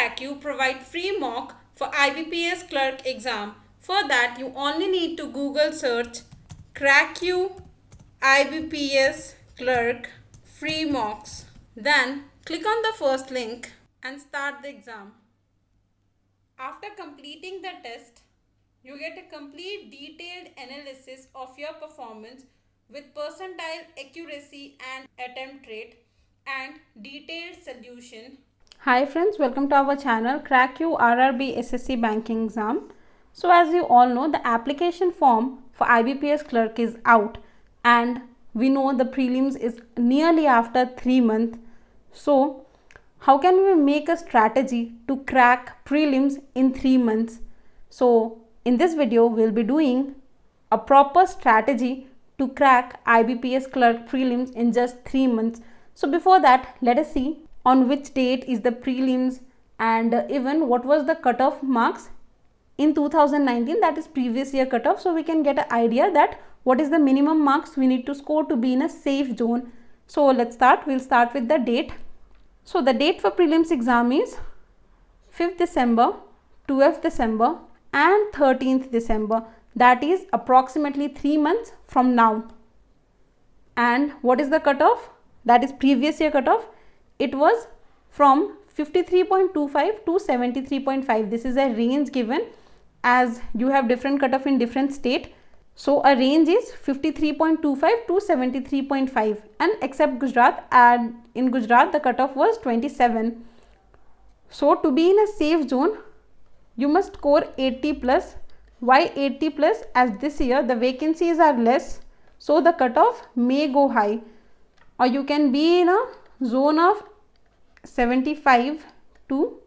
CrackU provide free mock for IBPS clerk exam. For that, you only need to Google search CrackU IBPS clerk free mocks. Then click on the first link and start the exam. After completing the test, you get a complete detailed analysis of your performance with percentile accuracy and attempt rate and detailed solution. Hi friends, welcome to our channel CrackU RRB SSC Banking Exam. So as you all know, the application form for IBPS clerk is out and we know the prelims is nearly after 3 months. So how can we make a strategy to crack prelims in 3 months? So in this video, we'll be doing a proper strategy to crack IBPS clerk prelims in just 3 months. So before that, let us see on which date is the prelims and even what was the cutoff marks in 2019, that is previous year cutoff. So we can get an idea that what is the minimum marks we need to score to be in a safe zone. So let's start. We'll start with the date. So the date for prelims exam is 5th December, 12th December and 13th December. That is approximately 3 months from now. And what is the cutoff? That is previous year cutoff. It was from 53.25 to 73.5. This is a range given as you have different cutoff in different state. So a range is 53.25 to 73.5 and except Gujarat, and in Gujarat the cutoff was 27. So to be in a safe zone, you must score 80 plus. Why 80 plus? As this year the vacancies are less, so the cutoff may go high, or you can be in a zone of 75 to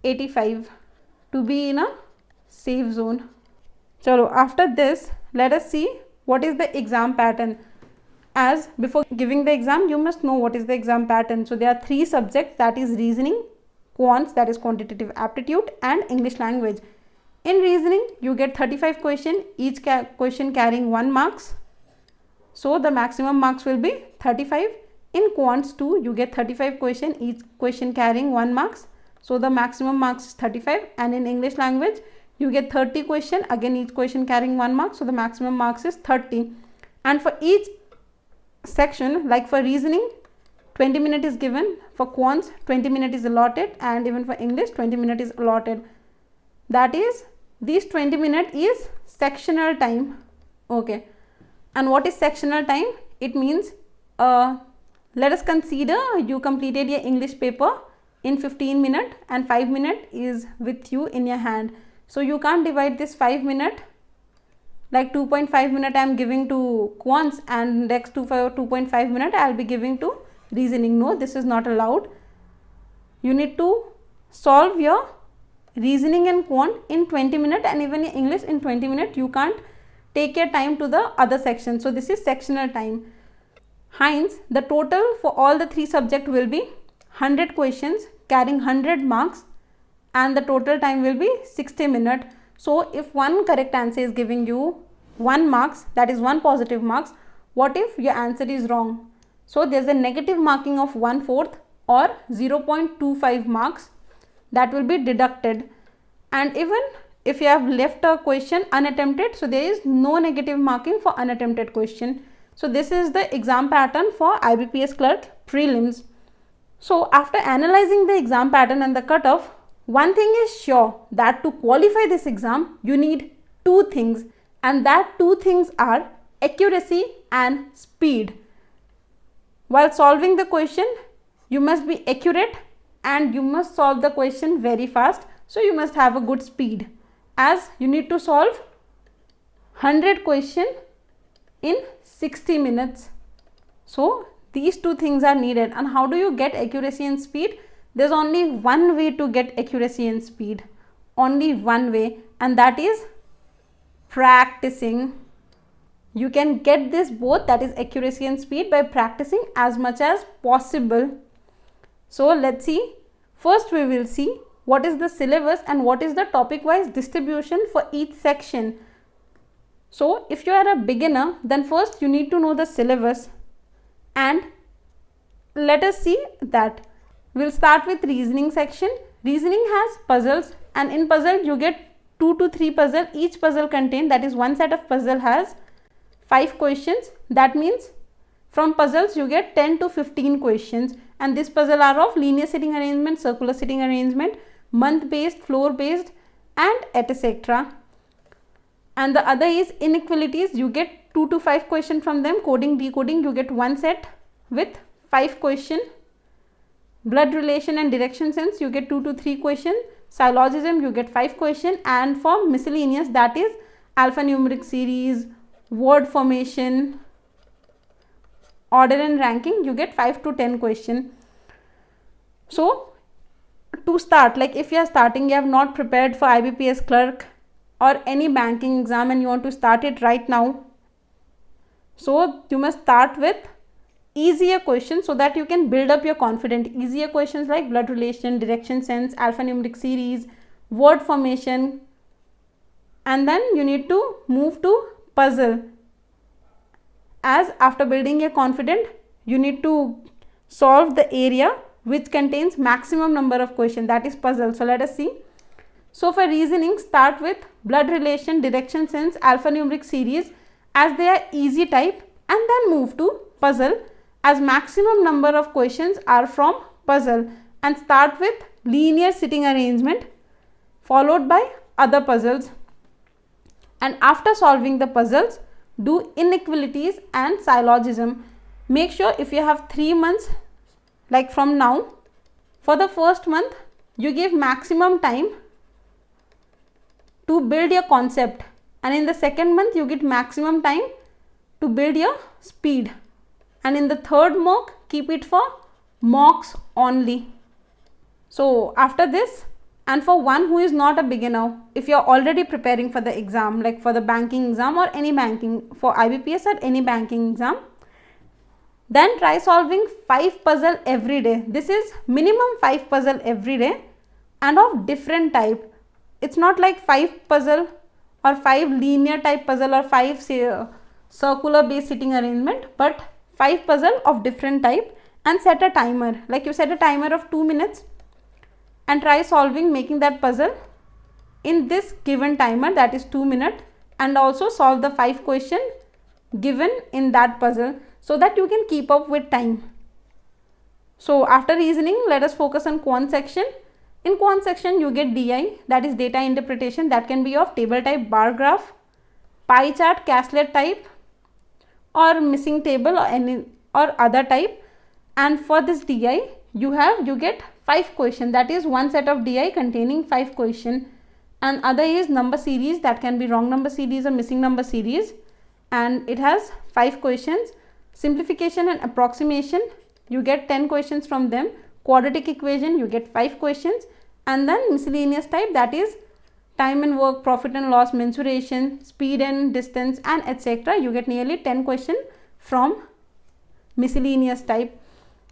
85 to be in a safe zone. So after this, let us see what is the exam pattern. As before giving the exam, you must know what is the exam pattern. So there are 3 subjects, that is reasoning, quants, that is quantitative aptitude, and English language. In reasoning, you get 35 questions, each question carrying 1 marks. So the maximum marks will be 35. In quants too, you get 35 questions, each question carrying 1 marks. So the maximum marks is 35. And in English language, you get 30 questions, again each question carrying 1 mark. So the maximum marks is 30. And for each section, like for reasoning, 20 minutes is given. For quants, 20 minutes is allotted. And even for English, 20 minutes is allotted. That is, these 20 minutes is sectional time. Okay. And what is sectional time? It means, let us consider you completed your English paper in 15 minutes and 5 minutes is with you in your hand. So you can't divide this 5 minutes, like 2.5 minutes I am giving to quants and next 2.5 minutes I will be giving to reasoning. No, this is not allowed. You need to solve your reasoning and quant in 20 minutes and even your English in 20 minutes. You can't take your time to the other section. So this is sectional time. Hence, the total for all the 3 subjects will be 100 questions carrying 100 marks and the total time will be 60 minutes. So if one correct answer is giving you 1 marks, that is 1 positive marks, what if your answer is wrong? So there is a negative marking of 1/4 or 0.25 marks that will be deducted. And even if you have left a question unattempted, so there is no negative marking for unattempted question. So this is the exam pattern for IBPS clerk prelims. So after analyzing the exam pattern and the cutoff, one thing is sure, that to qualify this exam, you need 2 things, and that 2 things are accuracy and speed. While solving the question, you must be accurate and you must solve the question very fast. So you must have a good speed, as you need to solve 100 questions in 60 minutes. So these 2 things are needed. And how do you get accuracy and speed? There's only one way to get accuracy and speed, only one way, and that is practicing. You can get this both, that is accuracy and speed, by practicing as much as possible. So let's see. First we will see what is the syllabus and what is the topic wise distribution for each section. So if you are a beginner, then first you need to know the syllabus, and let us see that. We'll start with reasoning section. Reasoning has puzzles, and in puzzle you get 2 to 3 puzzle. Each puzzle contain, that is one set of puzzle has 5 questions. That means from puzzles you get 10 to 15 questions, and this puzzle are of linear sitting arrangement, circular sitting arrangement, month based, floor based, and etc. And the other is inequalities. You get 2 to 5 question from them. Coding, decoding, you get one set with 5 question. Blood relation and direction sense, you get 2 to 3 question. Syllogism, you get 5 question. And for miscellaneous, that is alphanumeric series, word formation, order and ranking, you get 5 to 10 question. So to start, like if you are starting, you have not prepared for IBPS clerk or any banking exam and you want to start it right now, so you must start with easier questions so that you can build up your confidence. Easier questions like blood relation, direction sense, alphanumeric series, word formation, and then you need to move to puzzle. As after building your confidence, you need to solve the area which contains maximum number of questions, that is puzzle. So let us see. So for reasoning, start with blood relation, direction sense, alphanumeric series as they are easy type, and then move to puzzle as maximum number of questions are from puzzle, and start with linear sitting arrangement followed by other puzzles. And after solving the puzzles, do inequalities and syllogism. Make sure if you have 3 months, like from now, for the first month you give maximum time to build your concept, and in the second month you get maximum time to build your speed, and in the third mock keep it for mocks only. So after this, and for one who is not a beginner, if you are already preparing for the exam, like for the banking exam or any banking, for IBPS or any banking exam, then try solving 5 puzzle every day. This is minimum 5 puzzle every day and of different type. It's not like 5 puzzle or 5 linear type puzzle or 5 circular based sitting arrangement, but 5 puzzle of different type, and set a timer. Like you set a timer of 2 minutes and try solving, making that puzzle in this given timer, that is 2 minutes, and also solve the 5 question given in that puzzle so that you can keep up with time. So after reasoning, let us focus on quant section. In quant section you get DI, that is data interpretation, that can be of table type, bar graph, pie chart, Casslet type, or missing table, or any or other type. And for this DI you get 5 question, that is one set of DI containing 5 question. And other is number series, that can be wrong number series or missing number series, and it has 5 questions. Simplification and approximation, you get 10 questions from them. Quadratic equation, you get 5 questions. And then miscellaneous type, that is time and work, profit and loss, mensuration, speed and distance, and etc. You get nearly 10 questions from miscellaneous type.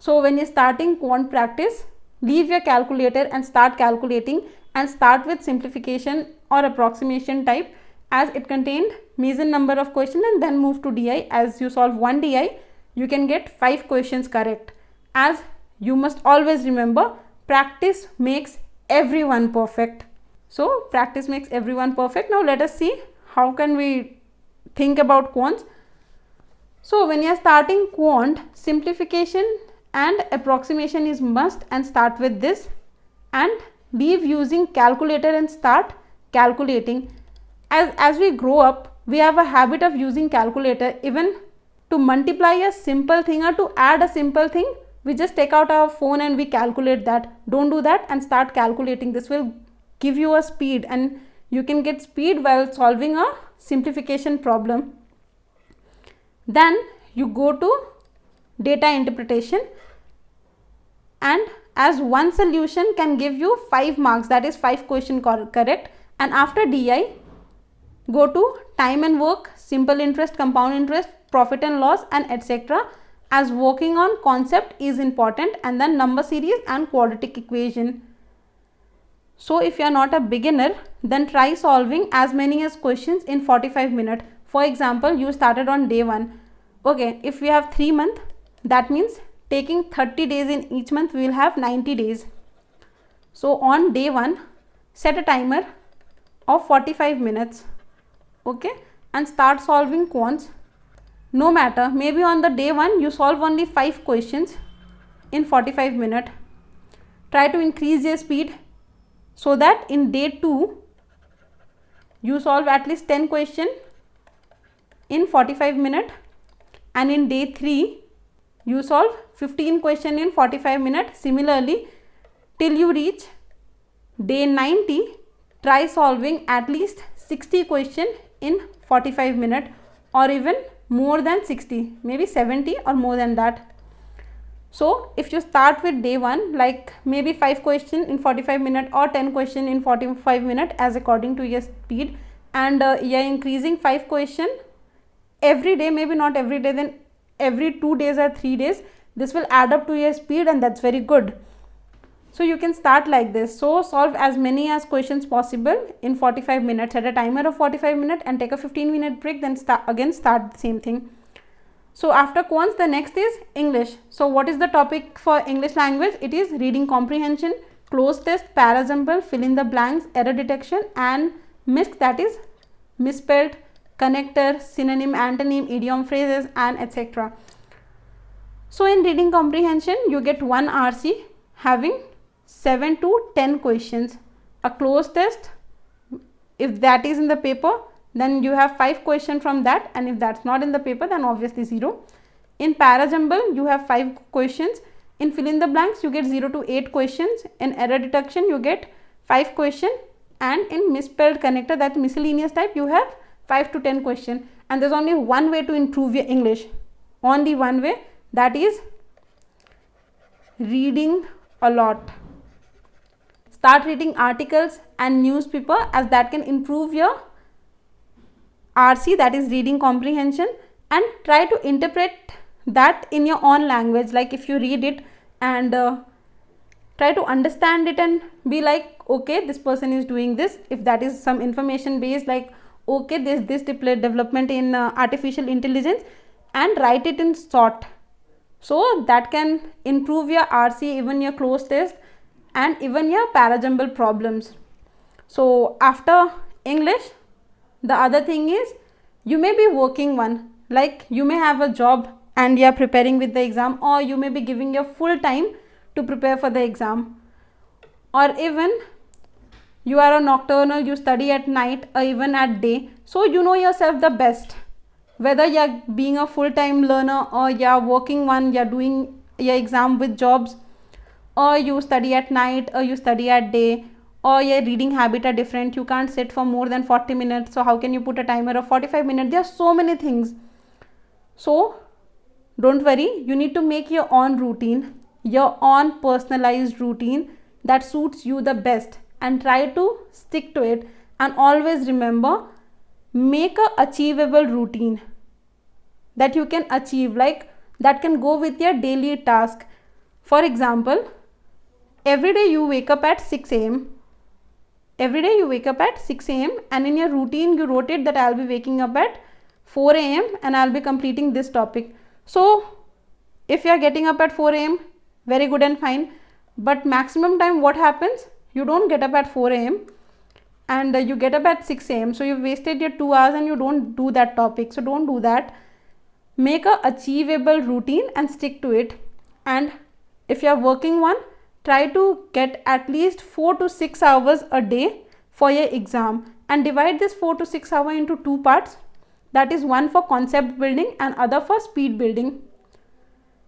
So when you're starting quant practice, leave your calculator and start calculating, and start with simplification or approximation type as it contained major number of questions, and then move to DI. As you solve one DI, you can get 5 questions correct. As you must always remember, practice makes everyone perfect. So practice makes everyone perfect. Now let us see how can we think about quants. So when you are starting quant, simplification and approximation is must, and start with this, and leave using calculator and start calculating. As we grow up, we have a habit of using calculator even to multiply a simple thing or to add a simple thing. We just take out our phone and we calculate that. Don't do that and start calculating. This will give you a speed, and you can get speed while solving a simplification problem. Then you go to data interpretation, and as one solution can give you 5 marks, that is 5 question correct. And after DI, go to time and work, simple interest, compound interest, profit and loss, and etc. as working on concept is important, and then number series and quadratic equation. So if you are not a beginner, then try solving as many as questions in 45 minutes. For example, you started on day 1. Okay, if we have 3 months, that means taking 30 days in each month, we will have 90 days. So on day 1, set a timer of 45 minutes, okay, and start solving quants. No matter, maybe on the day 1 you solve only 5 questions in 45 minutes. Try to increase your speed so that in day 2 you solve at least 10 questions in 45 minutes, and in day 3 you solve 15 questions in 45 minutes. Similarly, till you reach day 90, try solving at least 60 questions in 45 minutes, or even more than 60, maybe 70 or more than that. So if you start with day 1, like maybe 5 questions in 45 minutes or 10 questions in 45 minutes as according to your speed, and you are increasing 5 questions every day, maybe not every day, then every 2 days or 3 days, this will add up to your speed, and that's very good. So you can start like this. So solve as many as questions possible in 45 minutes, set a timer of 45 minutes and take a 15-minute break, then start the same thing. So after quants, the next is English. So what is the topic for English language? It is reading comprehension, cloze test, parajumble, fill in the blanks, error detection, and MISC, that is misspelled, connector, synonym, antonym, idiom, phrases, and etc. So in reading comprehension, you get one RC having 7 to 10 questions. A cloze test, if that is in the paper, then you have 5 questions from that, and if that's not in the paper, then obviously 0. In parajumble, you have 5 questions. In fill in the blanks, you get 0 to 8 questions. In error detection, you get 5 questions, and in misspelled connector, that miscellaneous type, you have 5 to 10 questions. And there's only one way to improve your English, only one way, that is reading a lot. Start reading articles and newspaper, as that can improve your RC, that is reading comprehension, and try to interpret that in your own language. Like if you read it and try to understand it and be like, okay, this person is doing this. If that is some information based, like okay, this development in artificial intelligence, and write it in short. So that can improve your RC, even your cloze test, and even your parajumble problems. So after English, the other thing is, you may be working one, like you may have a job and you are preparing with the exam, or you may be giving your full time to prepare for the exam, or even you are a nocturnal, you study at night or even at day. So you know yourself the best, whether you are being a full-time learner, or you are working one, you are doing your exam with jobs, or you study at night or you study at day, or your reading habit are different. You can't sit for more than 40 minutes, so how can you put a timer of 45 minutes? There are so many things. So don't worry, you need to make your own routine, your own personalized routine that suits you the best, and try to stick to it. And always remember, make a achievable routine that you can achieve, like that can go with your daily task. For example, every day you wake up at 6 a.m. Every day you wake up at 6 a.m. and in your routine you wrote it that I'll be waking up at 4 a.m. and I'll be completing this topic. So if you are getting up at 4 a.m., very good and fine, but maximum time what happens? You don't get up at 4 a.m. and you get up at 6 a.m. So you've wasted your 2 hours and you don't do that topic. So don't do that. Make a achievable routine and stick to it. And if you are working one, try to get at least 4 to 6 hours a day for your exam, and divide this 4 to 6 hours into 2 parts. That is one for concept building and other for speed building.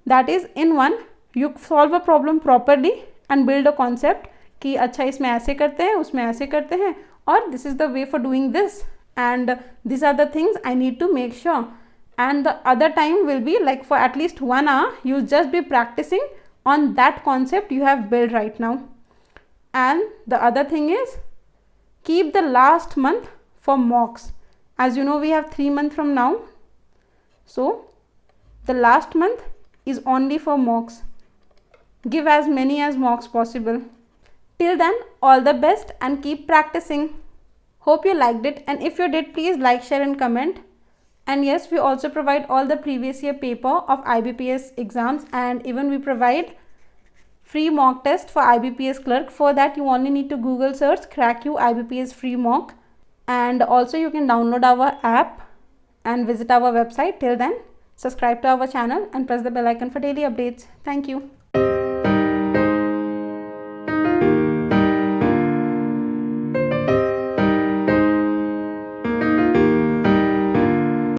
That is, in one you solve a problem properly and build a concept कि अच्छा इसमें ऐसे करते हैं, उसमें ऐसे करते हैं, और this is the way for doing this, and these are the things I need to make sure. And the other time will be like for at least 1 hour you'll just be practicing on that concept you have built right now. And the other thing is, keep the last month for mocks. As you know, we have 3 months from now, so the last month is only for mocks. Give as many as mocks possible. Till then, all the best and keep practicing. Hope you liked it, and if you did, please like, share and comment. And yes, we also provide all the previous year paper of IBPS exams, and even we provide free mock test for IBPS clerk. For that you only need to Google search CrackU IBPS free mock, and also you can download our app and visit our website. Till then, subscribe to our channel and press the bell icon for daily updates. Thank you.